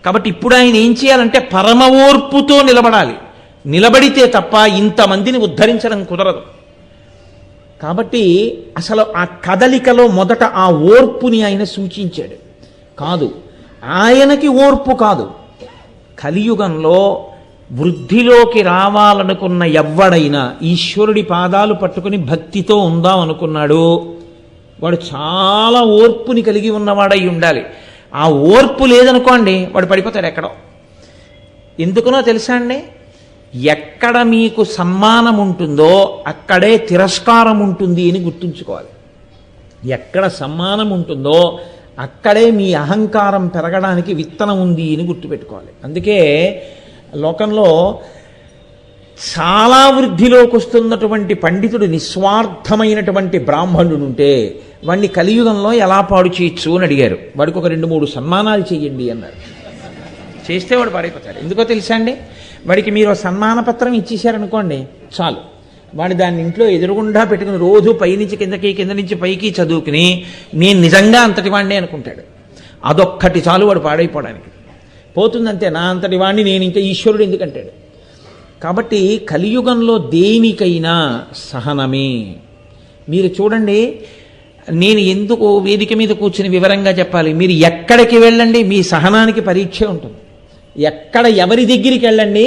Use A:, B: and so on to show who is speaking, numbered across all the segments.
A: కాబట్టి ఇప్పుడు ఆయన ఏం చేయాలంటే పరమ ఓర్పుతో నిలబడాలి. నిలబడితే తప్ప ఇంతమందిని ఉద్ధరించడం కుదరదు. కాబట్టి అసలు ఆ కదలికలో మొదట ఆ ఓర్పుని ఆయన సూచించాడు. కాదు, ఆయనకి ఓర్పు కాదు, కలియుగంలో వృద్ధిలోకి రావాలనుకున్న ఎవ్వడైనా ఈశ్వరుడి పాదాలు పట్టుకుని భక్తితో ఉందాం అనుకున్నాడు, వాడు చాలా ఓర్పుని కలిగి ఉన్నవాడై ఉండాలి. ఆ ఓర్పు లేదనుకోండి, వాడు పడిపోతాడు ఎక్కడో. ఎందుకునో తెలుసా అండి, ఎక్కడ మీకు సన్మానం ఉంటుందో అక్కడే తిరస్కారం ఉంటుంది అని గుర్తుంచుకోవాలి. ఎక్కడ సన్మానం ఉంటుందో అక్కడే మీ అహంకారం పెరగడానికి విత్తనం ఉంది అని గుర్తుపెట్టుకోవాలి. అందుకే లోకంలో చాలా వృద్ధిలోకి వస్తున్నటువంటి పండితుడు, నిస్వార్థమైనటువంటి బ్రాహ్మణుడు ఉంటే వాడిని కలియుగంలో ఎలా పాడు చేయొచ్చు అని అడిగారు. వాడికి ఒక 2-3 సన్మానాలు చెయ్యండి అన్నారు. చేస్తే వాడు పాడైపోతాడు. ఎందుకో తెలుసా అండి, వాడికి మీరు సన్మాన పత్రం ఇచ్చేశారనుకోండి చాలు, వాడు దాన్ని ఇంట్లో ఎదురుగుండా పెట్టుకుని రోజు పైనుంచి కిందకి, కింద నుంచి పైకి చదువుకుని నేను నిజంగా అంతటి వాడిని అనుకుంటాడు. అదొక్కటి చాలు వాడు పాడైపోవడానికి. పోతుందంతే, నా అంతటి వాడిని నేను ఇంకా ఈశ్వరుడు ఎందుకంటాడు. కాబట్టి కలియుగంలో దేనికైనా సహనమే. మీరు చూడండి, నేను ఎందుకు వేదిక మీద కూర్చుని వివరంగా చెప్పాలి, మీరు ఎక్కడికి వెళ్ళండి మీ సహనానికి పరీక్ష ఉంటుంది. ఎక్కడ ఎవరి దగ్గరికి వెళ్ళండి,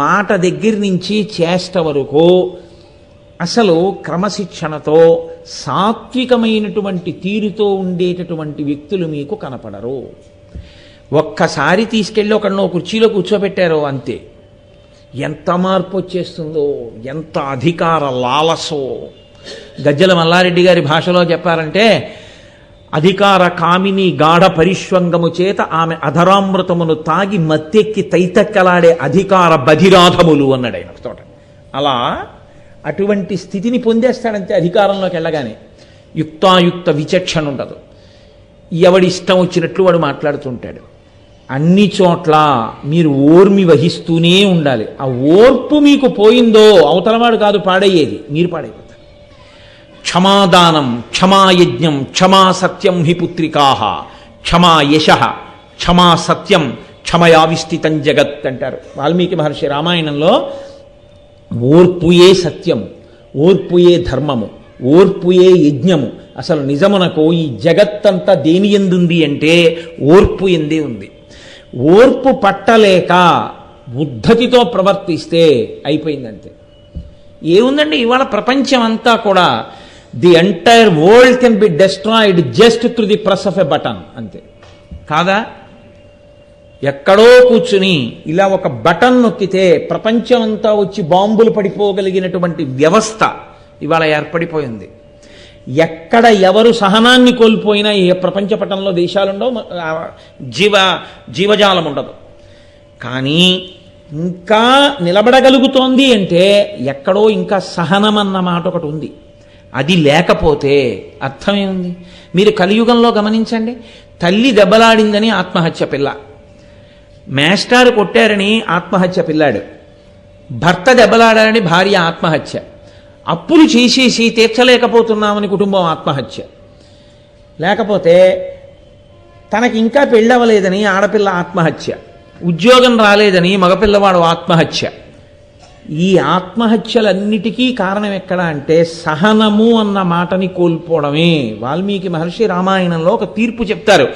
A: మాట దగ్గర నుంచి చేష్ట వరకు అసలు క్రమశిక్షణతో సాత్వికమైనటువంటి తీరుతో ఉండేటటువంటి వ్యక్తులు మీకు కనపడరు. ఒక్కసారి తీసుకెళ్ళి ఒకరినో కుర్చీలో కూర్చోబెట్టారో అంతే, ఎంత మార్పు వచ్చేస్తుందో, ఎంత అధికార లాలసో. గజ్జల మల్లారెడ్డి గారి భాషలో చెప్పారంటే, అధికార కామిని గాఢ పరిష్వంగము చేత ఆమె అధరామృతమును తాగి మత్తెక్కి తైతక్కలాడే అధికార బధిరాధములు అన్నాడు ఆయన తోట. అలా అటువంటి స్థితిని పొందేస్తాడంతే అధికారంలోకి వెళ్ళగానే. యుక్తాయుక్త విచక్షణ ఉండదు, ఎవడి ఇష్టం వచ్చినట్లు వాడు మాట్లాడుతుంటాడు. అన్ని చోట్ల మీరు ఓర్మి వహిస్తూనే ఉండాలి. ఆ ఓర్పు మీకు పోయిందో అవతలవాడు కాదు పాడయ్యేది, మీరు పాడైపోతారు. క్షమాదానం, క్షమాయజ్ఞం, క్షమా సత్యం హి పుత్రికాహ, క్షమా యశ, క్షమా సత్యం, క్షమయావిష్ఠితం జగత్ అంటారు వాల్మీకి మహర్షి రామాయణంలో. ఓర్పుయే సత్యము, ఓర్పుయే ధర్మము, ఓర్పుయే యజ్ఞము. అసలు నిజమునకు ఈ జగత్తంతా దేని ఎందుంది అంటే ఓర్పు ఎందే ఉంది. ఓర్పు పట్టలేక ఉద్ధతితో ప్రవర్తిస్తే అయిపోయిందంతే. ఏముందండి, ఇవాళ ప్రపంచం అంతా కూడా the entire world can be destroyed just through the press of a button, అంతే కాదా? ఎక్కడో కూర్చుని ఇలా ఒక బటన్ నొక్కితే ప్రపంచం అంతా వచ్చి బాంబులు పడిపోగలిగినటువంటి వ్యవస్థ ఇవాళ ఏర్పడిపోయింది. ఎక్కడ ఎవరు సహనాన్ని కోల్పోయినా ఏ ప్రపంచ పటంలో దేశాలుండవు, జీవజాలం ఉండదు. కానీ ఇంకా నిలబడగలుగుతోంది అంటే ఎక్కడో ఇంకా సహనం అన్న మాట ఒకటి ఉంది. అది లేకపోతే అర్థమేముంది? మీరు కలియుగంలో గమనించండి, తల్లి దెబ్బలాడిందని ఆత్మహత్య పిల్ల, మేస్టారు కొట్టారని ఆత్మహత్య పిల్లాడు, భర్త దెబ్బలాడారని భార్య ఆత్మహత్య, అప్పులు చేసేసి తీర్చలేకపోతున్నామని కుటుంబం ఆత్మహత్య, లేకపోతే తనకి ఇంకా పెళ్ళవలేదని ఆడపిల్ల ఆత్మహత్య, ఉద్యోగం రాలేదని మగపిల్లవాడు ఆత్మహత్య. ఈ ఆత్మహత్యలన్నిటికీ కారణం ఎక్కడ అంటే సహనము అన్న మాటని కోల్పోవడమే. వాల్మీకి మహర్షి రామాయణంలో ఒక తీర్పు చెప్తారు.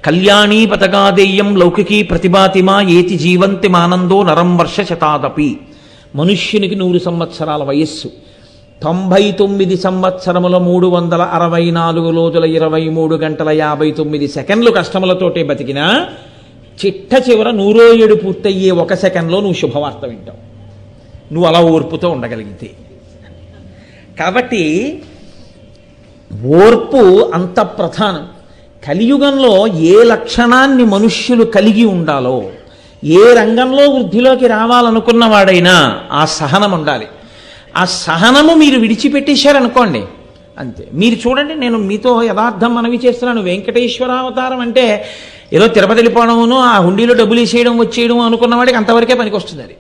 A: కళ్యాణీ పతగాదేయం లౌకికీ ప్రతిభాతిమా ఏతి జీవంతి మానందో నరం వర్ష శతాదపి. మనుష్యునికి 100 సంవత్సరాల వయస్సు, 99 సంవత్సరముల 364 రోజుల 23 గంటల 59 సెకండ్లు కష్టములతోటే బతికినా చిట్ట చివర 107 పూర్తయ్యే 1 సెకండ్లో నువ్వు శుభవార్త వింటావు, నువ్వు అలా ఓర్పుతో ఉండగలిగితే. కాబట్టి ఓర్పు అంత ప్రధానం. కలియుగంలో ఏ లక్షణాన్ని మనుష్యులు కలిగి ఉండాలో, ఏ రంగంలో వృద్ధిలోకి రావాలనుకున్న వాడైనా ఆ సహనం ఉండాలి. ఆ సహనము మీరు విడిచిపెట్టేశారనుకోండి అంతే. మీరు చూడండి, నేను మీతో యథార్థం మనవి చేస్తున్నాను. వెంకటేశ్వరావతారం అంటే ఏదో తిరుపతి వెళ్ళిపోవడమును, ఆ హుండీలో డబ్బులు వేసేయడం వచ్చేయడం అనుకున్న వాడికి అంతవరకే పనికి వస్తుంది. అది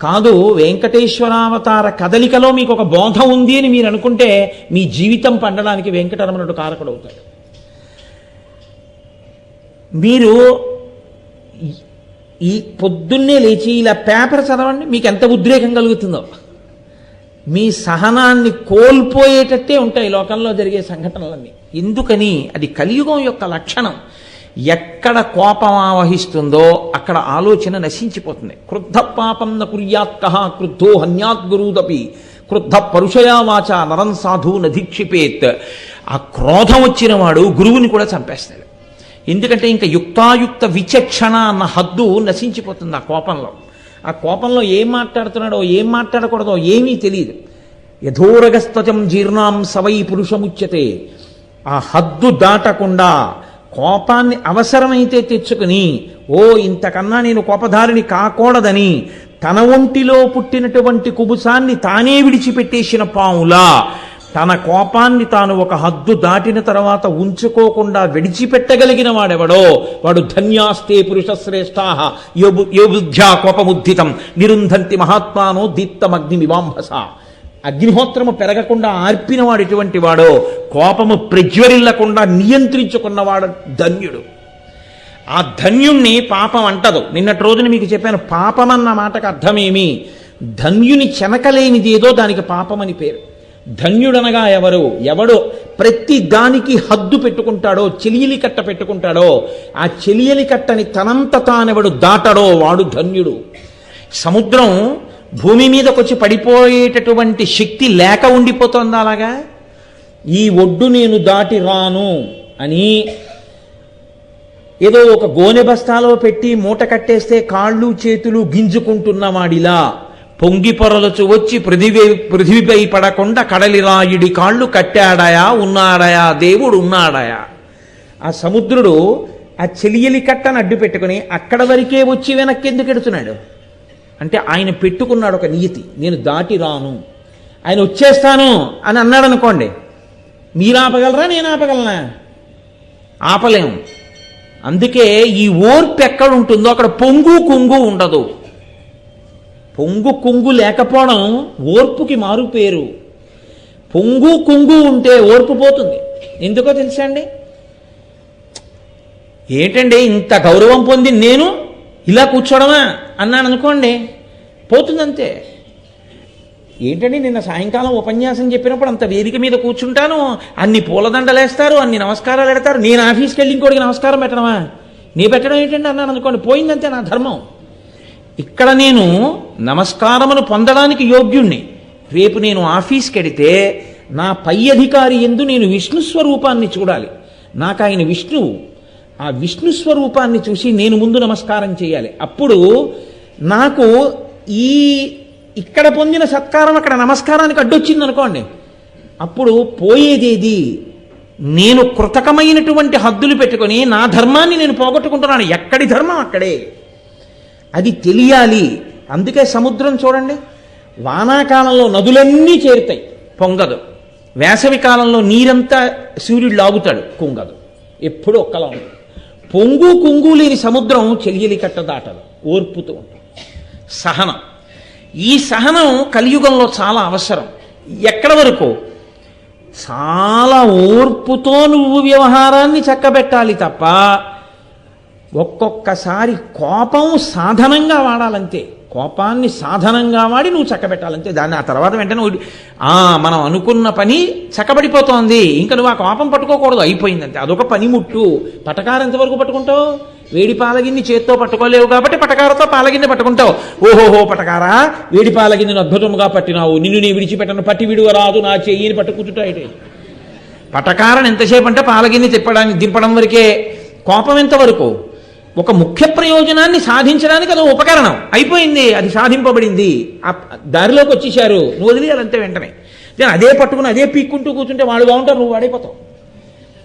A: కాదు. వెంకటేశ్వరావతార కదలికలో మీకు ఒక బోధ ఉంది అని మీరు అనుకుంటే మీ జీవితం పండడానికి వెంకటరమణుడు కారకుడు అవుతాడు. మీరు ఈ పొద్దున్నే లేచి ఇలా పేపర్ చదవండి, మీకు ఎంత ఉద్రేకం కలుగుతుందో. మీ సహనాన్ని కోల్పోయేటట్టే ఉంటాయి లోకంలో జరిగే సంఘటనలన్నీ. ఎందుకని? అది కలియుగం యొక్క లక్షణం. ఎక్కడ కోపం ఆవహిస్తుందో అక్కడ ఆలోచన నశించిపోతుంది. క్రుద్ధ పాపం న కుర్యాత్కః క్రుద్ధో హన్యాత్ గురుదపి క్రుద్ధ పరుషయా వాచ నరం సాధు నధిక్షిపేత్. ఆ క్రోధం వచ్చిన వాడు గురువుని కూడా చంపేస్తాడు. ఎందుకంటే ఇంకా యుక్తాయుక్త విచక్షణ అన్న హద్దు నశించిపోతుంది ఆ కోపంలో. ఆ కోపంలో ఏం మాట్లాడుతున్నాడో ఏం మాట్లాడకూడదో ఏమీ తెలియదు. యథోరగస్త్వచం జీర్ణాం సవై పురుషముచ్యతే. ఆ హద్దు దాటకుండా కోపాన్ని అవసరమైతే తెచ్చుకుని, ఓ ఇంతకన్నా నేను కోపధారిని కాకూడదని తన ఒంటిలో పుట్టినటువంటి కుబుసాన్ని తానే విడిచిపెట్టేసిన పాములా తన కోపాన్ని తాను ఒక హద్దు దాటిన తర్వాత ఉంచుకోకుండా విడిచిపెట్టగలిగిన వాడెవడో వాడు ధన్యాస్తే పురుష శ్రేష్ఠాః యో బుద్ధ్యా కోపముద్ధితం నిరుంధంతి మహాత్మానో దీప్తమగ్నిమివాంభస. అగ్నిహోత్రము పెరగకుండా ఆర్పినవాడు ఎటువంటి వాడో, కోపము ప్రజ్వరిల్లకుండా నియంత్రించుకున్నవాడు ధన్యుడు. ఆ ధన్యుణ్ణి పాపం అంటదు. నిన్నటి రోజున మీకు చెప్పాను, పాపం అన్న మాటకు అర్థమేమి? ధన్యుని చెనకలేనిది ఏదో దానికి పాపమని పేరు. ధన్యుడనగా ఎవడు ప్రతి దానికి హద్దు పెట్టుకుంటాడో, చెలియలి కట్ట పెట్టుకుంటాడో, ఆ చెలియలి కట్టని తనంత తానెవడు దాటడో వాడు ధన్యుడు. సముద్రం భూమి మీదకొచ్చి పడిపోయేటటువంటి శక్తి లేక ఉండిపోతుంది. అలాగా ఈ ఒడ్డు నేను దాటి రాను అని ఏదో ఒక గోనె బస్తాలో పెట్టి మూట కట్టేస్తే కాళ్ళు చేతులు గింజుకుంటున్నవాడిలా పొంగి పొరలచు వచ్చి పృథివిపై పడకుండా కడలిరాయుడి కాళ్ళు కట్టాడయా ఉన్నాడయా దేవుడు ఉన్నాడయా. ఆ సముద్రుడు ఆ చెలియలి కట్టను అడ్డు పెట్టుకుని అక్కడ వరకే వచ్చి వెనక్కి ఎందుకు ఎడుతున్నాడు అంటే ఆయన పెట్టుకున్నాడు ఒక నియతి, నేను దాటి రాను. ఆయన వచ్చేస్తాను అని అన్నాడు అనుకోండి, మీరు ఆపగలరా నేను ఆపగలనా? ఆపలేము. అందుకే ఈ ఓర్పు ఎక్కడ ఉంటుందో అక్కడ పొంగు కుంగు ఉండదు. పొంగు కుంగు లేకపోవడం ఓర్పుకి మారు పేరు. పొంగు కుంగు ఉంటే ఓర్పు పోతుంది. ఎందుకో తెలుసా అండి? ఏంటండి ఇంత గౌరవం పొంది నేను ఇలా కూర్చోవడమా అన్నాను అనుకోండి, పోతుందంతే. ఏంటండి నిన్న సాయంకాలం ఉపన్యాసం చెప్పినప్పుడు అంత వేదిక మీద కూర్చుంటాను, అన్ని పూలదండలేస్తారు, అన్ని నమస్కారాలు పెడతారు, నేను ఆఫీస్కి వెళ్ళి ఇంకోటికి నమస్కారం పెట్టడమా? నీ పెట్టడం ఏంటండి అన్నాను అనుకోండి, పోయిందంతే నా ధర్మం. ఇక్కడ నేను నమస్కారమును పొందడానికి యోగ్యుణ్ణి. రేపు నేను ఆఫీస్కి వెడితే నా పై అధికారి యందు నేను విష్ణు స్వరూపాన్ని చూడాలి. నాకు ఆయన విష్ణువు. ఆ విష్ణు స్వరూపాన్ని చూసి నేను ముందు నమస్కారం చేయాలి. అప్పుడు నాకు ఇక్కడ పొందిన సత్కారం అక్కడ నమస్కారానికి అడ్డొచ్చింది అనుకోండి, అప్పుడు పోయేదేది? నేను కృతకమైనటువంటి హద్దులు పెట్టుకొని నా ధర్మాన్ని నేను పోగొట్టుకుంటున్నాను. ఎక్కడి ధర్మం అక్కడే. అది తెలియాలి. అందుకే సముద్రం చూడండి, వానాకాలంలో నదులన్నీ చేరుతాయి, పొంగదు. వేసవి కాలంలో నీరంతా సూర్యుడు లాగుతాడు, కుంగదు. ఎప్పుడు ఒక్కలా ఉంటుంది. పొంగు కుంగు లేని సముద్రం చెలియలి కట్ట దాటదు, ఓర్పుతూ ఉంటుంది. సహనం. ఈ సహనం కలియుగంలో చాలా అవసరం. ఎక్కడ వరకు? చాలా ఓర్పుతో నువ్వు వ్యవహారాన్ని చక్కబెట్టాలి తప్ప ఒక్కొక్కసారి కోపం సాధనంగా వాడాలంతే. కోపాన్ని సాధనంగా వాడి నువ్వు చక్కబెట్టాలంతే. దాన్ని ఆ తర్వాత వెంటనే మనం అనుకున్న పని చక్కబడిపోతోంది, ఇంకా నువ్వు ఆ కోపం పట్టుకోకూడదు, అయిపోయిందంతే. అదొక పనిముట్టు. పటకారం ఎంతవరకు పట్టుకుంటావు? వేడి పాలగిన్ని చేత్తో పట్టుకోలేవు కాబట్టి పటకారతో పాలగిన్నె పట్టుకుంటావు. ఓహోహో పటకారా, వేడి పాలగిన్నెను అద్భుతంగా పట్టినావు, నిన్ను నీ విడిచిపెట్టను, పట్టి విడువరాదు నా చెయ్యిని పట్టుకుంటుటాయి. పటకారం ఎంతసేపు అంటే పాలగిన్ని దింపడం వరకే. కోపం ఎంతవరకు? ఒక ముఖ్య ప్రయోజనాన్ని సాధించడానికి అది ఉపకరణం. అయిపోయింది, అది సాధింపబడింది, దారిలోకి వచ్చేసారు, నువ్వు వదిలేయాలంతే వెంటనే. నేను అదే పట్టుకుని అదే పీక్కుంటూ కూర్చుంటే వాళ్ళు బాగుంటారు, నువ్వు వాడైపోతావు.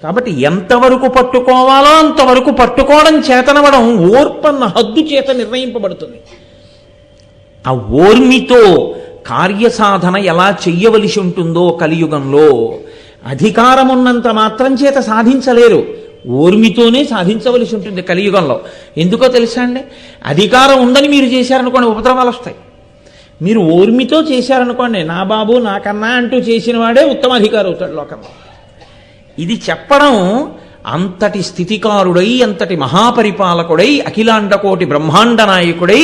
A: కాబట్టి ఎంతవరకు పట్టుకోవాలో అంతవరకు పట్టుకోవడం చేతనవడం ఓర్పన్న హద్దు చేత నిర్ణయింపబడుతుంది. ఆ ఓర్మితో కార్యసాధన ఎలా చెయ్యవలసి ఉంటుందో కలియుగంలో అధికారం ఉన్నంత మాత్రం చేత సాధించలేరు. ఓర్మితోనే సాధించవలసి ఉంటుంది కలియుగంలో. ఎందుకో తెలుసా అండి? అధికారం ఉందని మీరు చేశారనుకోండి, ఉపద్రవాలు వస్తాయి. మీరు ఓర్మితో చేశారనుకోండి, నా బాబు నాకన్నా అంటూ చేసిన వాడే ఉత్తమ అధికారి అవుతాడు లోకంలో. ఇది చెప్పడం అంతటి స్థితికారుడై, అంతటి మహాపరిపాలకుడై, అఖిలాండకోటి బ్రహ్మాండ నాయకుడై,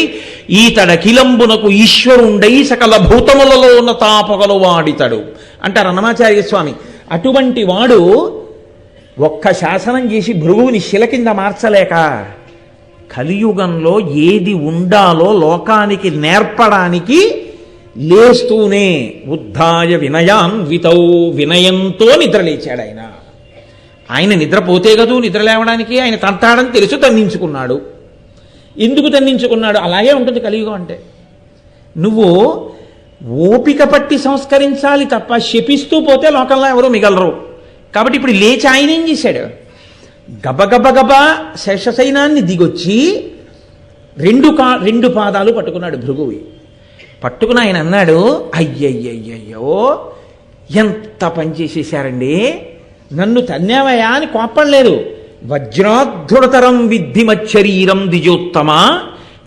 A: ఈతడఖిలంబునకు ఈశ్వరుండై సకల భూతములలో ఉన్న తాపగలు వాడితడు అంటారు అన్నమాచార్య స్వామి. అటువంటి వాడు ఒక్క శాసనం చేసి భృగువుని శిల కింద మార్చలేక కలియుగంలో ఏది ఉండాలో లోకానికి నేర్పడానికి లేస్తూనే ఉద్ధాయ వినయాన్వితౌ, వినయంతో నిద్రలేచాడు ఆయన. ఆయన నిద్రపోతే కదూ నిద్ర లేవడానికి, ఆయన తంతాడని తెలుసు తండించుకున్నాడు. ఎందుకు తండించుకున్నాడు? అలాగే ఉంటుంది కలియుగం అంటే. నువ్వు ఓపిక పట్టి సంస్కరించాలి తప్ప శపిస్తూ పోతే లోకంలో ఎవరు మిగలరు. కాబట్టి ఇప్పుడు లేచి ఆయన ఏం చేశాడు? గబగబగబా శేషసైనాన్ని దిగొచ్చి రెండు పాదాలు పట్టుకున్నాడు భృగువి. పట్టుకుని ఆయన అన్నాడు, అయ్యయ్యయ్యో ఎంత పని చేసేశారండి, నన్ను తన్యావయా అని కోప్పడలేదు. వజ్రాధృతరం విద్ధిమచ్చరీరం ద్విజోత్తమ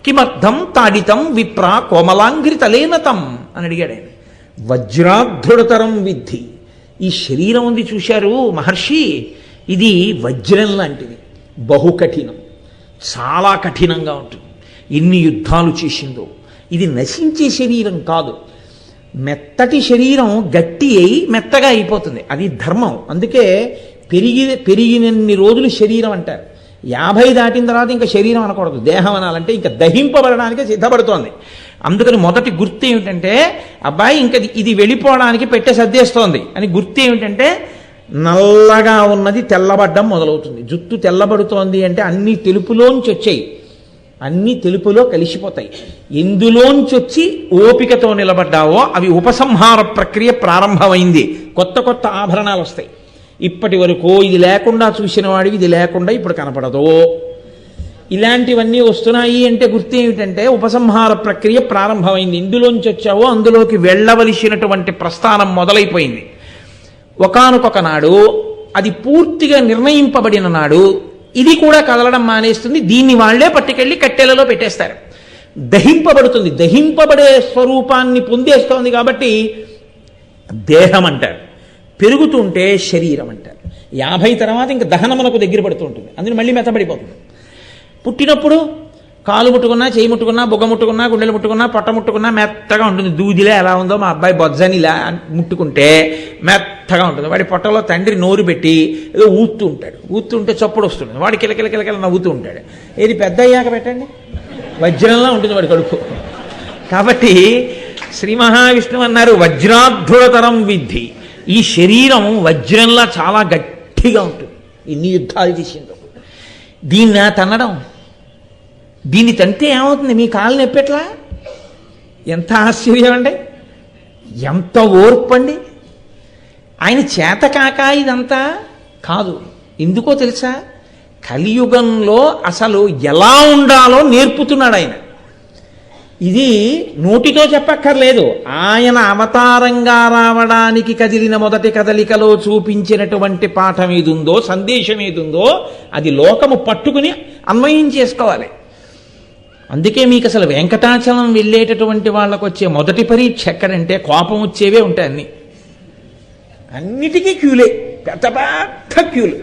A: కిమర్థం తాడితం విప్ర కోమలాంఘ్రితలేనతం అని అడిగాడు ఆయన. వజ్రాధృతరం విద్ధి, ఈ శరీరం ఉంది చూశారు మహర్షి, ఇది వజ్రం లాంటిది, బహుకఠినం, చాలా కఠినంగా ఉంటుంది. ఎన్ని యుద్ధాలు చేసిందో. ఇది నశించే శరీరం కాదు. మెత్తటి శరీరం గట్టి అయి మెత్తగా అయిపోతుంది, అది ధర్మం. అందుకే పెరిగినన్ని రోజులు శరీరం అంటారు. 50 దాటిన తర్వాత ఇంకా శరీరం అనకూడదు, దేహం అనాలంటే ఇంకా దహింపబడడానికి సిద్ధపడుతోంది. అందుకని మొదటి గుర్తు ఏమిటంటే, అబ్బాయి ఇంకా ఇది వెళ్ళిపోవడానికి పెట్టే సర్దేస్తోంది అని గుర్తు ఏమిటంటే, నల్లగా ఉన్నది తెల్లబడ్డం మొదలవుతుంది. జుట్టు తెల్లబడుతోంది అంటే అన్ని తెలుపులోంచి వచ్చాయి, అన్ని తెలుపులో కలిసిపోతాయి. ఎందులోంచి వచ్చి ఓపికతో నిలబడ్డావో అవి ఉపసంహార ప్రక్రియ ప్రారంభమైంది. కొత్త కొత్త ఆభరణాలు వస్తాయి. ఇప్పటి వరకు ఇది లేకుండా చూసిన వాడివి ఇది లేకుండా ఇప్పుడు కనపడదు. ఇలాంటివన్నీ వస్తున్నాయి అంటే గుర్తు ఏమిటంటే ఉపసంహార ప్రక్రియ ప్రారంభమైంది. ఇందులోంచి వచ్చావో అందులోకి వెళ్ళవలసినటువంటి ప్రస్థానం మొదలైపోయింది. ఒకానొక నాడు అది పూర్తిగా నిర్ణయింపబడిన నాడు ఇది కూడా కదలడం మానేస్తుంది. దీన్ని వాళ్లే పట్టుకెళ్ళి కట్టెలలో పెట్టేస్తారు. దహింపబడుతుంది. దహింపబడే స్వరూపాన్ని పొందేస్తోంది కాబట్టి దేహం అంటారు. పెరుగుతుంటే శరీరం అంటారు. 50 తర్వాత ఇంకా దహనమునకు దగ్గర పడుతూ ఉంటుంది, అందుకని మళ్ళీ మెత్తబడిపోతుంది. పుట్టినప్పుడు కాలు ముట్టుకున్నా, చేయి ముట్టుకున్నా, బుగ్గ ముట్టుకున్నా, గుండెలు ముట్టుకున్నా, పొట్ట ముట్టుకున్నా మెత్తగా ఉంటుంది. దూదిలే ఎలా ఉందో మా అబ్బాయి బొజ్జనిలా ముట్టుకుంటే మెత్తగా ఉంటుంది. వాడి పొట్టలో తండ్రి నోరు పెట్టి ఏదో ఊతూ ఉంటాడు. ఊతుంటే చప్పుడు వస్తుంది, వాడి కిలకిల నవ్వుతూ ఉంటాడు. ఏది పెద్ద అయ్యాక పెట్టండి, వజ్రంలా ఉంటుంది వాడి కడుపు. కాబట్టి శ్రీ మహావిష్ణువు అన్నారు వజ్రాధృతరం విద్ధి. ఈ శరీరం వజ్రంలా చాలా గట్టిగా ఉంటుంది. ఇన్ని యుద్ధాలు చేసిందో దీన్ని తన్నడం, దీన్ని తంటే ఏమవుతుంది? మీ కాళ్ళు నొప్పెట్లా? ఎంత ఆశ్చర్యం అండి, ఎంత ఓర్పండి. ఆయన చేతకాక ఇదంతా కాదు. ఎందుకో తెలుసా? కలియుగంలో అసలు ఎలా ఉండాలో నేర్పుతున్నాడు ఆయన. ఇది నోటితో చెప్పక్కర్లేదు. ఆయన అవతారంగా రావడానికి కదిలిన మొదటి కదలికలో చూపించినటువంటి పాఠం ఏదుందో, సందేశం ఏదుందో అది లోకము పట్టుకుని అన్వయం చేసుకోవాలి. అందుకే మీకు అసలు వెంకటాచలం వెళ్ళేటటువంటి వాళ్ళకు వచ్చే మొదటి పరీక్ష ఎక్కడంటే, కోపం వచ్చేవే ఉంటాయి అన్నిటికీ క్యూలే, పెద్ద పెద్ద క్యూలు.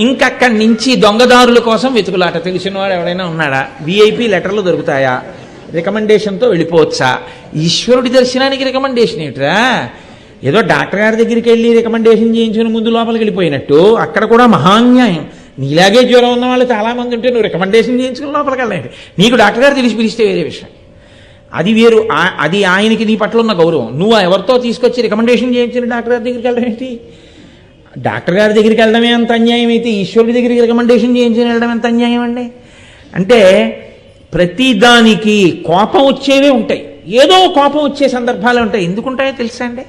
A: ఇంకక్కడి నుంచి దొంగదారుల కోసం వెతుకులాట. తెలిసిన వాడు ఎవడైనా ఉన్నాడా? విఐపి లెటర్లు దొరుకుతాయా? రికమెండేషన్తో వెళ్ళిపోవచ్చా? ఈశ్వరుడి దర్శనానికి రికమెండేషన్ ఏమిట్రా? ఏదో డాక్టర్ గారి దగ్గరికి వెళ్ళి రికమెండేషన్ చేయించుకుని ముందు లోపలికి వెళ్ళిపోయినట్టు అక్కడ కూడా మహాన్యాయం. నీలాగే జ్వరం ఉన్న వాళ్ళు చాలామంది ఉంటే నువ్వు రికమెండేషన్ చేయించుకుని లోపలికి వెళ్ళండి. నీకు డాక్టర్ గారు తెలిసి పిలిస్తే వేరే విషయం, అది వేరు. అది ఆయనకి నీ పట్ల ఉన్న గౌరవం. నువ్వు ఎవరితో తీసుకొచ్చి రికమెండేషన్ చేయించిన డాక్టర్ గారి దగ్గరికి వెళ్ళడం ఏంటి? డాక్టర్ గారి దగ్గరికి వెళ్ళడమే అంత అన్యాయం అయితే ఈశ్వరుడి దగ్గరికి రికమెండేషన్ చేయించుకుని వెళ్ళడం ఎంత అన్యాయం అండి? అంటే ప్రతిదానికి కోపం వచ్చేవే ఉంటాయి, ఏదో కోపం వచ్చే సందర్భాలు ఉంటాయి. ఎందుకుంటాయో తెలుసా అండి?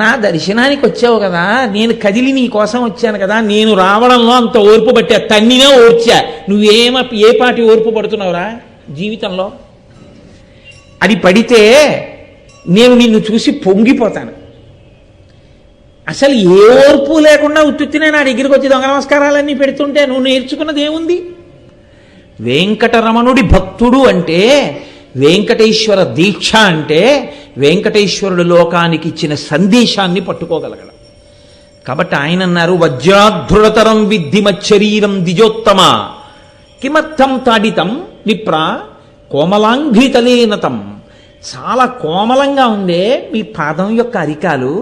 A: నా దర్శనానికి వచ్చావు కదా, నేను కదిలి నీ కోసం వచ్చాను కదా, నేను రావడంలో అంత ఓర్పు పట్టా, తన్నినా ఓర్చా. ఏ పాటి ఓర్పు పడుతున్నావురా జీవితంలో? అది పడితే నేను నిన్ను చూసి పొంగిపోతాను. అసలు ఏ ఓర్పు లేకుండా ఉత్తుత్తినే నా దగ్గరికి వచ్చి దొంగ నమస్కారాలన్నీ పెడుతుంటే నువ్వు నేర్చుకున్నది ఏముంది? వెంకటరమణుడి భక్తుడు అంటే, వెంకటేశ్వర దీక్ష అంటే వెంకటేశ్వరుడు లోకానికి ఇచ్చిన సందేశాన్ని పట్టుకోగలగడం. కాబట్టి ఆయన అన్నారు, వజ్రాధృతరం విద్ధి మచ్చరీరం ద్విజోత్తమ కిమర్థం తాడితం విప్ర కోమలాంఘ్రితలేనతం. చాలా కోమలంగా ఉందే మీ పాదం యొక్క అరికాలు,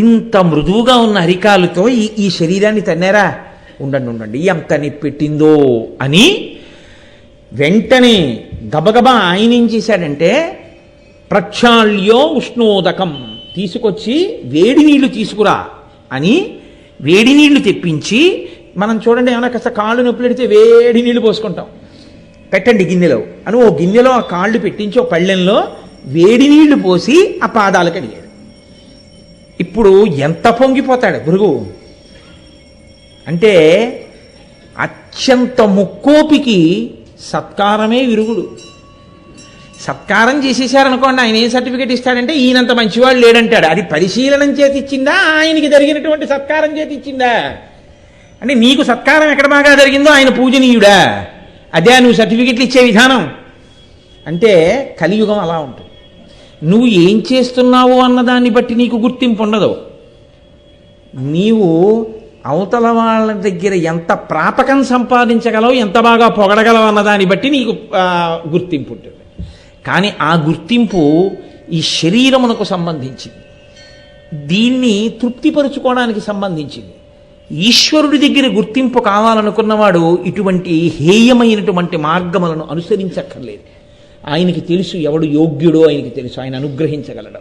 A: ఇంత మృదువుగా ఉన్న అరికాలుతో ఈ శరీరాన్ని తన్నారా, ఉండండి ఎంత పెట్టిందో అని వెంటనే గబగబా ఆయన ఏం చేశాడంటే, ప్రక్షాళ్యో ఉష్ణోదకం తీసుకొచ్చి వేడి నీళ్లు తీసుకురా అని వేడి నీళ్లు తెప్పించి, మనం చూడండి ఏమైనా కాస్త కాళ్ళు నొప్పి పెడితే వేడి నీళ్లు పోసుకుంటాం, పెట్టండి గిన్నెలో అని ఓ గిన్నెలో ఆ కాళ్ళు పెట్టించి ఓ పళ్ళెంలో వేడి నీళ్లు పోసి ఆ పాదాలు కడిగాడు. ఇప్పుడు ఎంత పొంగిపోతాడు భృగువు అంటే, అత్యంత ముక్కోపికి సత్కారమే విరుగుడు. సత్కారం చేసేసారనుకోండి, ఆయన ఏం సర్టిఫికేట్ ఇస్తాడంటే ఈయనంత మంచివాడు లేడంటాడు. అది పరిశీలనం చేతి ఇచ్చిందా, ఆయనకి జరిగినటువంటి సత్కారం చేతి ఇచ్చిందా? అంటే నీకు సత్కారం ఎక్కడ బాగా జరిగిందో ఆయన పూజనీయుడా, అదే నువ్వు సర్టిఫికెట్లు ఇచ్చే విధానం. అంటే కలియుగం అలా ఉంటుంది. నువ్వు ఏం చేస్తున్నావు అన్నదాన్ని బట్టి నీకు గుర్తింపు ఉండదు. నీవు అవతల వాళ్ళ దగ్గర ఎంత ప్రాపకం సంపాదించగలవు, ఎంత బాగా పొగడగలవు అన్నదాన్ని బట్టి నీకు గుర్తింపు ఉంటుంది. కానీ ఆ గుర్తింపు ఈ శరీరమునకు సంబంధించింది, దీన్ని తృప్తిపరుచుకోవడానికి సంబంధించింది. ఈశ్వరుడి దగ్గర గుర్తింపు కావాలనుకున్నవాడు ఇటువంటి హేయమైనటువంటి మార్గములను అనుసరించక్కర్లేదు. ఆయనకి తెలుసు ఎవడు యోగ్యుడో, ఆయనకి తెలుసు, ఆయన అనుగ్రహించగలడు.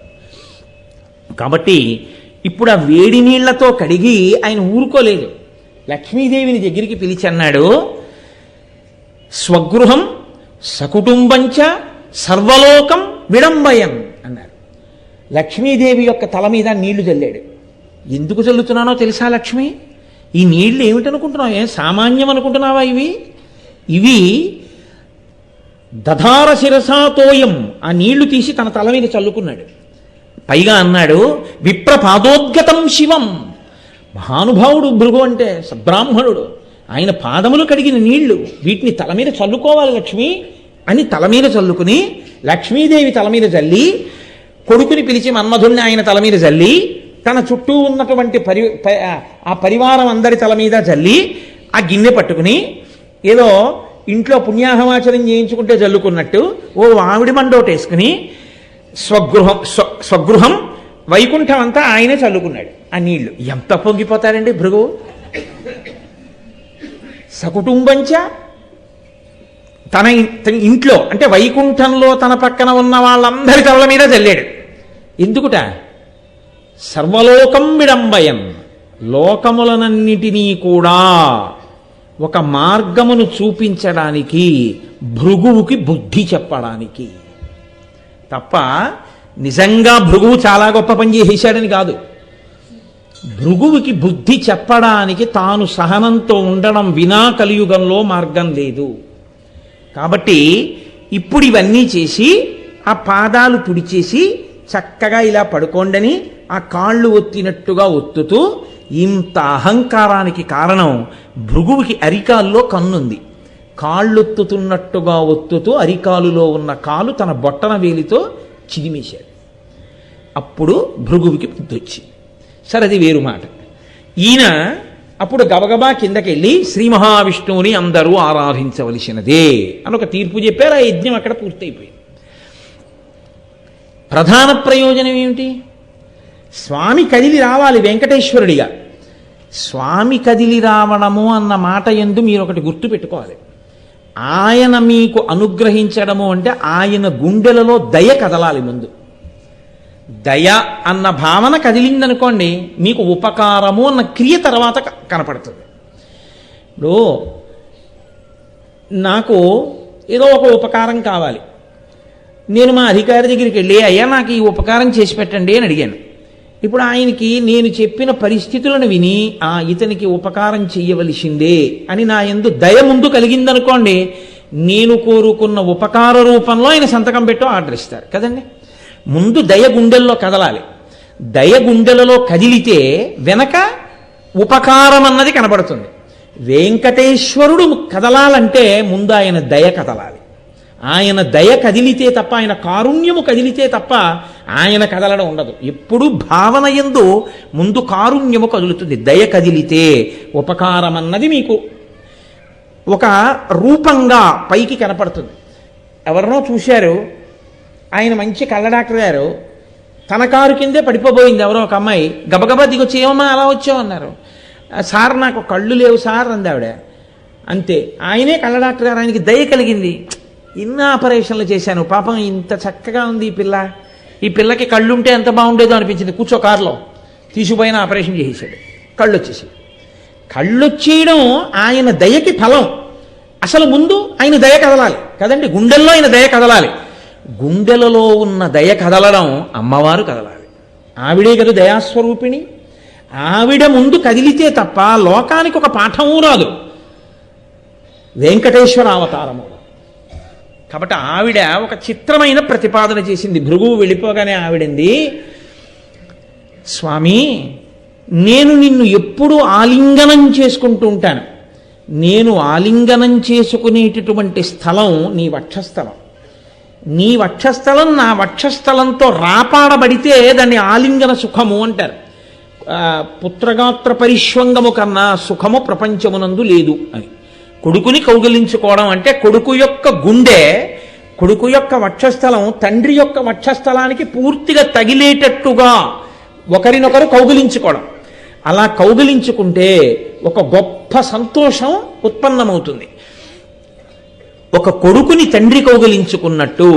A: కాబట్టి ఇప్పుడు ఆ వేడి నీళ్లతో కడిగి ఆయన ఊరుకోలేదు. లక్ష్మీదేవిని దగ్గరికి పిలిచి అన్నాడు, స్వగృహం సకుటుంబంచ సర్వలోకం విడంబయం అన్నాడు. లక్ష్మీదేవి యొక్క తల మీద నీళ్లు చల్లాడు. ఎందుకు చల్లుతున్నానో తెలుసా లక్ష్మి? ఈ నీళ్లు ఏమిటనుకుంటున్నావు? ఏం సామాన్యం అనుకుంటున్నావా? ఇవి దధార శిరసాతోయం. ఆ నీళ్లు తీసి తన తల మీద చల్లుకున్నాడు. పైగా అన్నాడు, విప్రపాదోద్గతం శివం. మహానుభావుడు భృగు అంటే సబ్రాహ్మణుడు, ఆయన పాదములు కడిగిన నీళ్లు, వీటిని తల మీద చల్లుకోవాలి లక్ష్మి అని తల మీద చల్లుకుని, లక్ష్మీదేవి తల మీద చల్లి, కొడుకుని పిలిచి మన్మధుల్ని ఆయన తల మీద చల్లి, తన చుట్టూ ఉన్నటువంటి ఆ పరివారం అందరి తల మీద చల్లి, ఆ గిన్నె పట్టుకుని ఏదో ఇంట్లో పుణ్యాహవాచనం చేయించుకుంటే చల్లుకున్నట్టు ఓ ఆవిడి మండోటేసుకుని స్వగృహం వైకుంఠం అంతా ఆయనే చల్లుకున్నాడు ఆ నీళ్లు. ఎంత పొంగిపోతారండి భృగువు. సకుటుంబంచ తన ఇంట్లో అంటే వైకుంఠంలో తన పక్కన ఉన్న వాళ్ళందరి తలల మీద చల్లాడు. ఎందుకుట? సర్వలోకం విడంబయం, లోకములనన్నిటినీ కూడా ఒక మార్గమును చూపించడానికి, భృగువుకి బుద్ధి చెప్పడానికి తప్ప నిజంగా భృగువు చాలా గొప్ప పని చేసేశాడని కాదు. భృగువుకి బుద్ధి చెప్పడానికి తాను సహనంతో ఉండడం వినా కలియుగంలో మార్గం లేదు. కాబట్టి ఇప్పుడు ఇవన్నీ చేసి ఆ పాదాలు తుడిచేసి చక్కగా ఇలా పడుకోండని ఆ కాళ్ళు ఒత్తినట్టుగా ఒత్తుతూ, ఇంత అహంకారానికి కారణం భృగువుకి అరికాల్లో కన్నుంది. కాళ్ళొత్తుతున్నట్టుగా ఒత్తుతూ అరికాలులో ఉన్న కాలు తన బొట్టన వేలితో చిదిమేశాడు. అప్పుడు భృగువుకి బుద్ధి వచ్చింది. సరే, అది వేరు మాట. ఈయన అప్పుడు గబగబా కిందకెళ్ళి శ్రీ మహావిష్ణువుని అందరూ ఆరాధించవలసినదే అని ఒక తీర్పు చెప్పారు. ఆ యజ్ఞం అక్కడ పూర్తయిపోయింది. ప్రధాన ప్రయోజనం ఏమిటి? స్వామి కదిలి రావాలి వెంకటేశ్వరుడిగా. స్వామి కదిలి రావడము అన్న మాట యందు మీరు ఒకటి గుర్తు పెట్టుకోవాలి. ఆయన మీకు అనుగ్రహించడము అంటే ఆయన గుండెలలో దయ కదలాలి. ముందు దయ అన్న భావన కదిలిందనుకోండి, మీకు ఉపకారము అన్న క్రియ తర్వాత కనపడుతుంది. ఇప్పుడు నాకు ఏదో ఒక ఉపకారం కావాలి, నేను మా అధికారి దగ్గరికి వెళ్ళి, అయ్యా నాకు ఈ ఉపకారం చేసి పెట్టండి అని అడిగాను. ఇప్పుడు ఆయనకి నేను చెప్పిన పరిస్థితులను విని ఇతనికి ఉపకారం చెయ్యవలసిందే అని నా యందు దయ ముందు కలిగిందనుకోండి, నేను కోరుకున్న ఉపకార రూపంలో ఆయన సంతకం పెట్టో ఆర్డర్ ఇస్తారు కదండి. ముందు దయ గుండెల్లో కదలాలి. దయ గుండెలలో కదిలితే వెనక ఉపకారం అన్నది కనబడుతుంది. వెంకటేశ్వరుడు కదలాలంటే ముందు ఆయన దయ కదలాలి. ఆయన దయ కదిలితే తప్ప, ఆయన కారుణ్యము కదిలితే తప్ప ఆయన కదలడం ఉండదు. ఎప్పుడు భావన యందు ముందు కారుణ్యము కదులుతుంది. దయ కదిలితే ఉపకారం అన్నది మీకు ఒక రూపంగా పైకి కనపడుతుంది. ఎవరినో చూశారు, ఆయన మంచి కళ్ళ డాక్టర్ గారు, తన కారు కిందే పడిపోబోయింది ఎవరో ఒక అమ్మాయి. గబగబా దిగొచ్చి ఏమమ్మా అలా వచ్చామన్నారు. సార్ నాకు కళ్ళు లేవు సార్ అంది ఆవిడ. అంతే, ఆయనే కళ్ళ డాక్టర్ గారు, ఆయనకి దయ కలిగింది. ఇన్ని ఆపరేషన్లు చేశాను, పాపం ఇంత చక్కగా ఉంది ఈ పిల్లకి కళ్ళుంటే ఎంత బాగుండేదో అనిపించింది. కూర్చో కారులో తీసుకుపోయిన ఆపరేషన్ చేసేసాడు, కళ్ళు వచ్చేసి. కళ్ళొచ్చేయడం ఆయన దయకి ఫలం. అసలు ముందు ఆయన దయ కదలాలి కదండి, గుండెల్లో ఆయన దయ కదలాలి. గుండెలలో ఉన్న దయ కదలడం అమ్మవారు కదలాలి. ఆవిడే కదా దయాస్వరూపిణి. ఆవిడ ముందు కదిలితే తప్ప లోకానికి ఒక పాఠము రాదు. వెంకటేశ్వర అవతారము కాబట్టి ఆవిడ ఒక చిత్రమైన ప్రతిపాదన చేసింది. భృగువు వెళ్ళిపోగానే ఆవిడంది, స్వామి నేను నిన్ను ఎప్పుడూ ఆలింగనం చేసుకుంటూ ఉంటాను. నేను ఆలింగనం చేసుకునేటటువంటి స్థలం నీ వక్షస్థలం. నీ వక్షస్థలం నా వక్షస్థలంతో రాపాడబడితే దాన్ని ఆలింగన సుఖము అంటారు. పుత్రగాత్ర పరిష్వంగము కన్నా సుఖము ప్రపంచమునందు లేదు అని. కొడుకుని కౌగిలించుకోవడం అంటే కొడుకు యొక్క గుండె, కొడుకు యొక్క వక్షస్థలం తండ్రి యొక్క వక్షస్థలానికి పూర్తిగా తగిలేటట్టుగా ఒకరినొకరు కౌగిలించుకోవడం. అలా కౌగిలించుకుంటే ఒక గొప్ప సంతోషం ఉత్పన్నమవుతుంది. ఒక కొడుకుని తండ్రి కౌగిలించుకున్నట్టు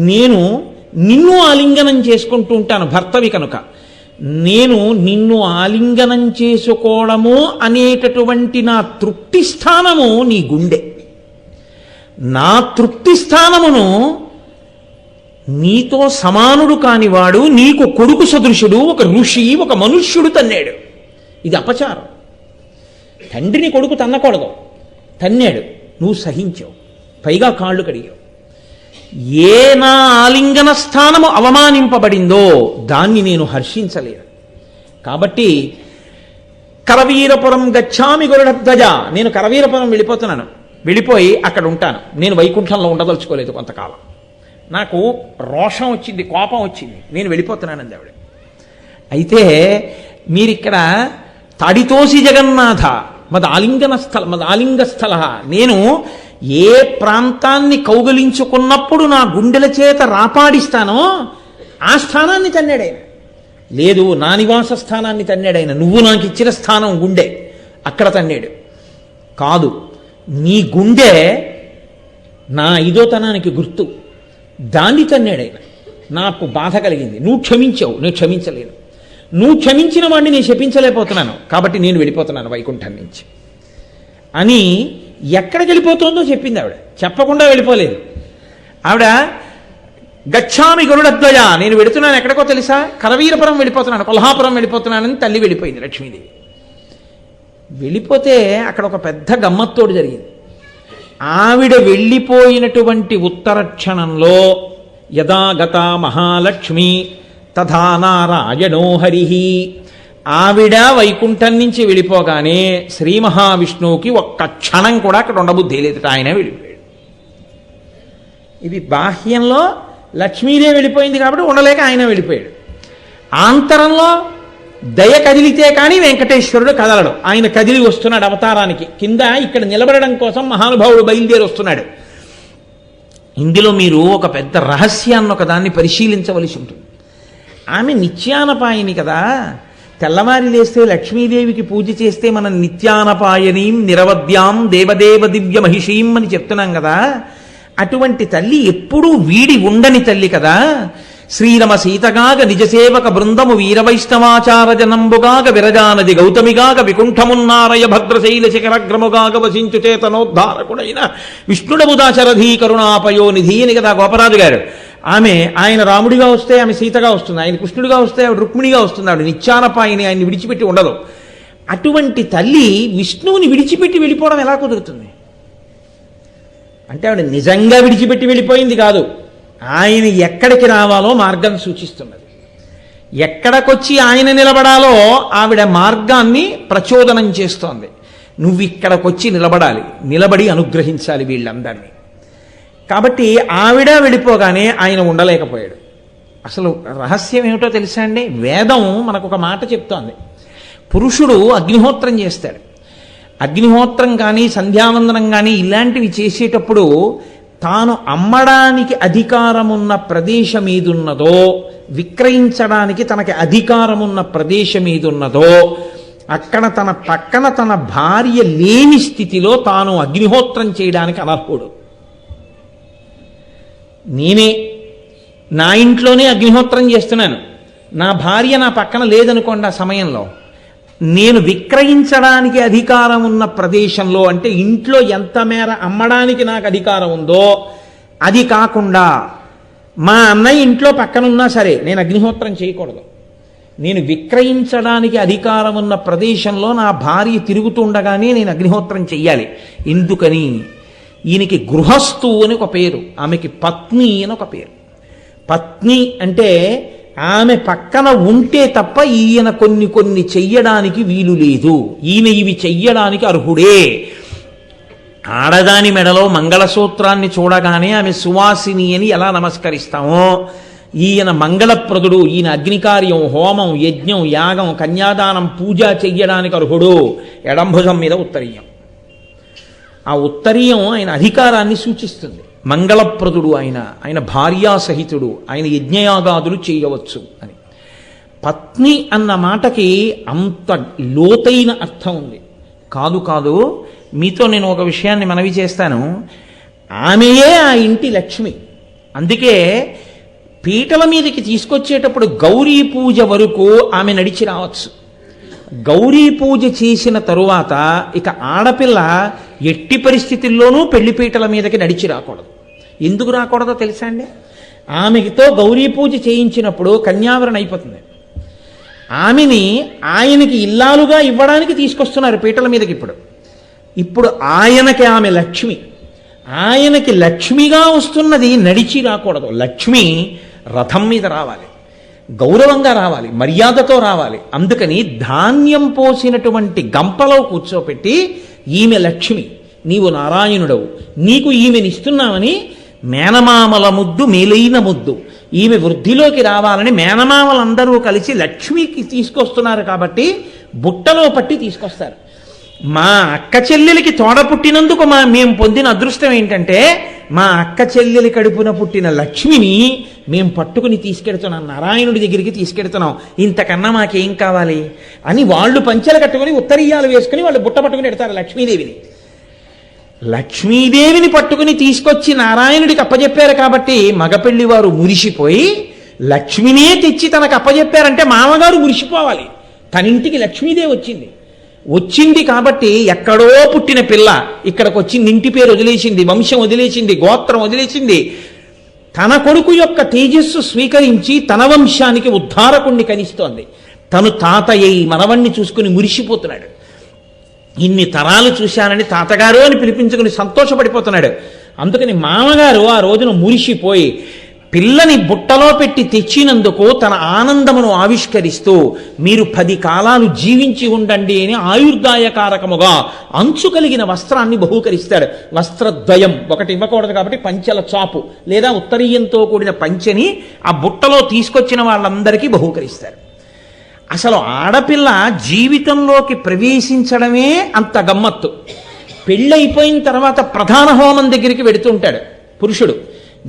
A: నేను నిన్ను ఆలింగనం చేసుకుంటూ ఉంటాను భర్తవి కనుక. నేను నిన్ను ఆలింగనం చేసుకోవడము అనేటటువంటి నా తృప్తి స్థానము నీ గుండె. నా తృప్తి స్థానమును నీతో సమానుడు కానివాడు, నీకు కొడుకు సదృశుడు, ఒక ఋషి, ఒక మనుష్యుడు తన్నాడు. ఇది అపచారం. తండ్రిని కొడుకు తన్నకూడదు, తన్నాడు, నువ్వు సహించావు, పైగా కాళ్ళు కడిగావు. ఏ నా ఆలింగన స్థానము అవమానింపబడిందో దాన్ని నేను హర్షించలేను. కాబట్టి కరవీరపురం గచ్చామి గరుడధ్వజ, నేను కరవీరపురం వెళ్ళిపోతున్నాను, వెళ్ళిపోయి అక్కడ ఉంటాను. నేను వైకుంఠంలో ఉండదలుచుకోలేదు కొంతకాలం. నాకు రోషం వచ్చింది, కోపం వచ్చింది, నేను వెళ్ళిపోతున్నానంది ఆవిడ. అయితే మీరిక్కడ తడితోసి జగన్నాథ మదాలింగస్థల, నేను ఏ ప్రాంతాన్ని కౌగలించుకున్నప్పుడు నా గుండెల చేత రాపాడిస్తానో ఆ స్థానాన్ని తన్నాడైన. లేదు, నా నివాస స్థానాన్ని తన్నాడైన. నువ్వు నాకు ఇచ్చిన స్థానం గుండె, అక్కడ తన్నాడు. కాదు, నీ గుండె నా ఐదోతనానికి గుర్తు, దాన్ని తన్నాడైన. నాకు బాధ కలిగింది, నువ్వు క్షమించావు, నేను క్షమించలేను. నువ్వు క్షమించిన వాడిని నేను శపించలేకపోతున్నాను, కాబట్టి నేను వెళ్ళిపోతున్నాను వైకుంఠం నుంచి అని. ఎక్కడికి వెళ్ళిపోతుందో చెప్పింది ఆవిడ, చెప్పకుండా వెళ్ళిపోలేదు ఆవిడ. గచ్చామి గరుడధ్వజ, నేను వెళుతున్నాను ఎక్కడికో తెలుసా, కరవీరపురం వెళ్ళిపోతున్నాను, కొల్హాపురం వెళ్ళిపోతున్నానని తల్లి వెళ్ళిపోయింది లక్ష్మీదేవి. వెళ్ళిపోతే అక్కడ ఒక పెద్ద గమ్మత్తోడు జరిగింది. ఆవిడ వెళ్ళిపోయినటువంటి ఉత్తర క్షణంలో యథాగత మహాలక్ష్మి తథా నారాయణో హరిహి, ఆవిడ వైకుంఠం నుంచి వెళ్ళిపోగానే శ్రీ మహావిష్ణువుకి ఒక్క క్షణం కూడా అక్కడ ఉండబుద్ధి లేదు, ఆయన వెళ్ళిపోయాడు. ఇది బాహ్యంలో లక్ష్మీదేవి వెళ్ళిపోయింది కాబట్టి ఉండలేక ఆయన వెళ్ళిపోయాడు. ఆంతరంలో దయ కదిలితే కానీ వెంకటేశ్వరుడు కదలడు. ఆయన కదిలి వస్తున్నాడు అవతారానికి. కింద ఇక్కడ నిలబడడం కోసం మహానుభావుడు బయలుదేరి వస్తున్నాడు. ఇందులో మీరు ఒక పెద్ద రహస్యాన్ని ఒకదాన్ని పరిశీలించవలసి ఉంటుంది. ఆమె నిత్యానపాయిని కదా, తెల్లవారి లేస్తే లక్ష్మీదేవికి పూజ చేస్తే మనం నిత్యానపాయనీం నిరవద్యాం దేవదేవ దివ్య మహిషీం అని చెప్తున్నాం కదా. అటువంటి తల్లి ఎప్పుడూ వీడి ఉండని తల్లి కదా. శ్రీరమ సీతగాగ నిజసేవక బృందము వీరవైష్ణవాచార జనంబుగాగ విరజానది గౌతమిగాగ వికుంఠమున్నారయ భద్రశైల శిఖరగ్రముగాగ వసించు చేతనోద్ధారకుడైన విష్ణుడముదాచరధీ కరుణాపయోనిధి అని కదా గోపరాజు గారు. ఆయన రాముడిగా వస్తే ఆమె సీతగా వస్తుంది, ఆయన కృష్ణుడిగా వస్తే ఆవిడ రుక్మిణిగా వస్తుంది. ఆవిడ నిత్యానపాయిని, ఆయన్ని విడిచిపెట్టి ఉండదు. అటువంటి తల్లి విష్ణువుని విడిచిపెట్టి వెళ్ళిపోవడం ఎలా కుదురుతుంది అంటే, ఆవిడ నిజంగా విడిచిపెట్టి వెళ్ళిపోయింది కాదు, ఆయన ఎక్కడికి రావాలో మార్గం సూచిస్తున్నది. ఎక్కడికొచ్చి ఆయన నిలబడాలో ఆవిడ మార్గాన్ని ప్రచోదనం చేస్తోంది. నువ్వు ఇక్కడికొచ్చి నిలబడాలి, నిలబడి అనుగ్రహించాలి వీళ్ళందరినీ. కాబట్టి ఆవిడ వెళ్ళిపోగానే ఆయన ఉండలేకపోయాడు. అసలు రహస్యం ఏమిటో తెలుసా అండి? వేదం మనకు ఒక మాట చెప్తోంది. పురుషుడు అగ్నిహోత్రం చేస్తాడు. అగ్నిహోత్రం కానీ సంధ్యావందనం కానీ ఇలాంటివి చేసేటప్పుడు తాను అమ్మడానికి అధికారం ఉన్న ప్రదేశం ఏదున్నదో, విక్రయించడానికి తనకి అధికారం ఉన్న ప్రదేశం ఏదున్నదో అక్కడ తన పక్కన తన భార్య లేని స్థితిలో తాను అగ్నిహోత్రం చేయడానికి అనర్హుడు. నేనే నా ఇంట్లోనే అగ్నిహోత్రం చేస్తున్నాను, నా భార్య నా పక్కన లేదనుకోండి, ఆ సమయంలో నేను విక్రయించడానికి అధికారం ఉన్న ప్రదేశంలో, అంటే ఇంట్లో ఎంత మేర అమ్మడానికి నాకు అధికారం ఉందో అది కాకుండా మా అన్నయ్య ఇంట్లో పక్కన ఉన్నా సరే నేను అగ్నిహోత్రం చేయకూడదు. నేను విక్రయించడానికి అధికారం ఉన్న ప్రదేశంలో నా భార్య తిరుగుతుండగానే నేను అగ్నిహోత్రం చెయ్యాలి. ఎందుకని? ఈయనకి గృహస్థు అని ఒక పేరు, ఆమెకి పత్ని అని ఒక పేరు. పత్ని అంటే ఆమె పక్కన ఉంటే తప్ప ఈయన కొన్ని చెయ్యడానికి వీలు లేదు. ఈయన ఇవి చెయ్యడానికి అర్హుడే. ఆడదాని మెడలో మంగళసూత్రాన్ని చూడగానే ఆమె సువాసిని అని ఎలా నమస్కరిస్తామో, ఈయన మంగళప్రదుడు, ఈయన అగ్నికార్యం, హోమం, యజ్ఞం, యాగం, కన్యాదానం, పూజ చెయ్యడానికి అర్హుడు. ఎడంభుజం మీద ఉత్తరీయం. ఆ ఉత్తరీయం ఆయన అధికారాన్ని సూచిస్తుంది. మంగళప్రదుడు ఆయన భార్యాసహితుడు, ఆయన యజ్ఞయాగాదులు చేయవచ్చు అని. పత్ని అన్న మాటకి అంత లోతైన అర్థం ఉంది. కాదు మీతో నేను ఒక విషయాన్ని మనవి చేస్తాను. ఆమెయే ఆ ఇంటి లక్ష్మి. అందుకే పీటల మీదకి తీసుకొచ్చేటప్పుడు గౌరీ పూజ వరకు ఆమె నడిచి రావచ్చు. గౌరీ పూజ చేసిన తరువాత ఇక ఆడపిల్ల ఎట్టి పరిస్థితుల్లోనూ పెళ్లిపీటల మీదకి నడిచి రాకూడదు. ఎందుకు రాకూడదో తెలుసా అండి? ఆమెతో గౌరీ పూజ చేయించినప్పుడు కన్యావరణ అయిపోతుంది. ఆమెని ఆయనకి ఇల్లాలుగా ఇవ్వడానికి తీసుకొస్తున్నారు పీటల మీదకి. ఇప్పుడు ఆయనకి ఆమె లక్ష్మి. ఆయనకి లక్ష్మిగా వస్తున్నది నడిచి రాకూడదు. లక్ష్మి రథం మీద రావాలి, గౌరవంగా రావాలి, మర్యాదతో రావాలి. అందుకని ధాన్యం పోసినటువంటి గంపలో కూర్చోపెట్టి, ఈమె లక్ష్మి, నీవు నారాయణుడవు, నీకు ఈమెనిస్తున్నామని మేనమామల ముద్దు మేలైన ముద్దు, ఈమె వృద్ధిలోకి రావాలని మేనమామలందరూ కలిసి లక్ష్మికి తీసుకొస్తున్నారు. కాబట్టి బుట్టలో పట్టి తీసుకొస్తారు. మా అక్క చెల్లెలికి తోడ పుట్టినందుకు మేము పొందిన అదృష్టం ఏంటంటే, మా అక్క చెల్లెలి కడుపున పుట్టిన లక్ష్మిని మేము పట్టుకుని తీసుకెడుతున్నాం, నారాయణుడి దగ్గరికి తీసుకెడుతున్నాం, ఇంతకన్నా మాకేం కావాలి అని వాళ్ళు పంచెలు కట్టుకుని ఉత్తరీయాలు వేసుకుని వాళ్ళు బుట్ట పట్టుకుని ఎడతారు లక్ష్మీదేవిని. లక్ష్మీదేవిని పట్టుకుని తీసుకొచ్చి నారాయణుడికి అప్పజెప్పారు. కాబట్టి మగపెళ్లి వారు మురిసిపోయి లక్ష్మినే తెచ్చి తనకు అప్పజెప్పారంటే మామగారు మురిసిపోవాలి. తన ఇంటికి లక్ష్మీదేవి వచ్చింది కాబట్టి ఎక్కడో పుట్టిన పిల్ల ఇక్కడికి వచ్చింది, ఇంటి పేరు వదిలేసింది, వంశం వదిలేసింది, గోత్రం వదిలేసింది. తన కొడుకు యొక్క తేజస్సు స్వీకరించి తన వంశానికి ఉద్ధారకుణ్ణి కనిస్తోంది. తను తాతయ్య మనవణ్ణి చూసుకుని మురిసిపోతున్నాడు. ఇన్ని తరాలు చూశానని తాతగారు అని పిలిపించుకుని సంతోషపడిపోతున్నాడు. అందుకని మామగారు ఆ రోజున మురిసిపోయి పిల్లని బుట్టలో పెట్టి తెచ్చినందుకు తన ఆనందమును ఆవిష్కరిస్తూ, మీరు 10 కాలాలు జీవించి ఉండండి అని ఆయుర్దాయకారకముగా అంచు కలిగిన వస్త్రాన్ని బహూకరిస్తాడు. వస్త్రద్వయం, ఒకటి ఇవ్వకూడదు కాబట్టి పంచెల చాపు లేదా ఉత్తరీయంతో కూడిన పంచెని ఆ బుట్టలో తీసుకొచ్చిన వాళ్ళందరికీ బహూకరిస్తారు. అసలు ఆడపిల్ల జీవితంలోకి ప్రవేశించడమే అంత గమ్మత్తు. పెళ్ళైపోయిన తర్వాత ప్రధాన హోమం దగ్గరికి వెడుతుంటాడు పురుషుడు.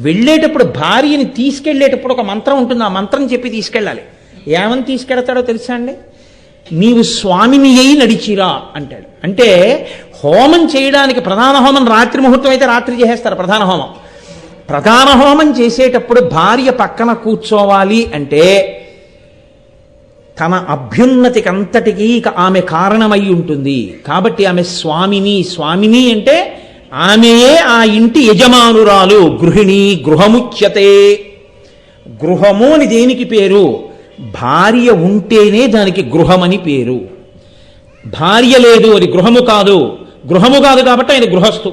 A: వెళ్ళేటప్పుడు భార్యని తీసుకెళ్లేటప్పుడు ఒక మంత్రం ఉంటుంది, ఆ మంత్రం చెప్పి తీసుకెళ్ళాలి. ఏమని తీసుకెళ్తాడో తెలుసా అండి? నీవు స్వామిని అయి నడిచిరా అంటాడు. అంటే హోమం చేయడానికి ప్రధాన హోమం రాత్రి ముహూర్తం అయితే రాత్రి చేసేస్తారు ప్రధాన హోమం. ప్రధాన హోమం చేసేటప్పుడు భార్య పక్కన కూర్చోవాలి అంటే తన అభ్యున్నతికి అంతటికీ ఇక ఆమె కారణమై ఉంటుంది. కాబట్టి ఆమె స్వామిని అంటే ఆమెయే ఆ ఇంటి యజమానురాలు. గృహిణి గృహముచ్యతే. గృహము అని దేనికి పేరు? భార్య ఉంటేనే దానికి గృహమని పేరు. భార్య లేదు, అది గృహము కాదు. గృహము కాదు కాబట్టి ఆయన గృహస్థు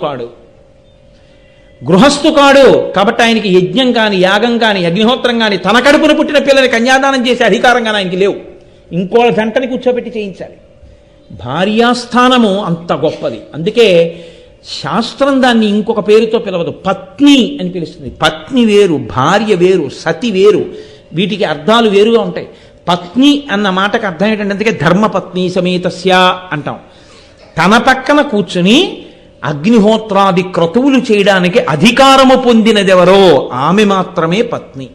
A: కాడు కాబట్టి ఆయనకి యజ్ఞం కాని, యాగం కాని, అగ్నిహోత్రం కాని, తన కడుపున పుట్టిన పిల్లని కన్యాదానం చేసే అధికారం కానీ ఆయనకి లేవు. ఇంకో గంటని కూర్చోబెట్టి చేయించాలి. భార్యాస్థానము అంత గొప్పది. అందుకే శాస్త్రం దాన్ని ఇంకొక పేరుతో పిలవదు, పత్ని అని పిలుస్తుంది. పత్ని వేరు, భార్య వేరు, సతి వేరు, వీటికి అర్థాలు వేరుగా ఉంటాయి. పత్ని అన్న మాటకు అర్థం ఏంటంటే అందుకే ధర్మపత్ని సమేతస్య అంటాం. తన పక్కన కూర్చుని అగ్నిహోత్రాది క్రతువులు చేయడానికి అధికారము పొందినదెవరో ఆమె మాత్రమే పత్ని.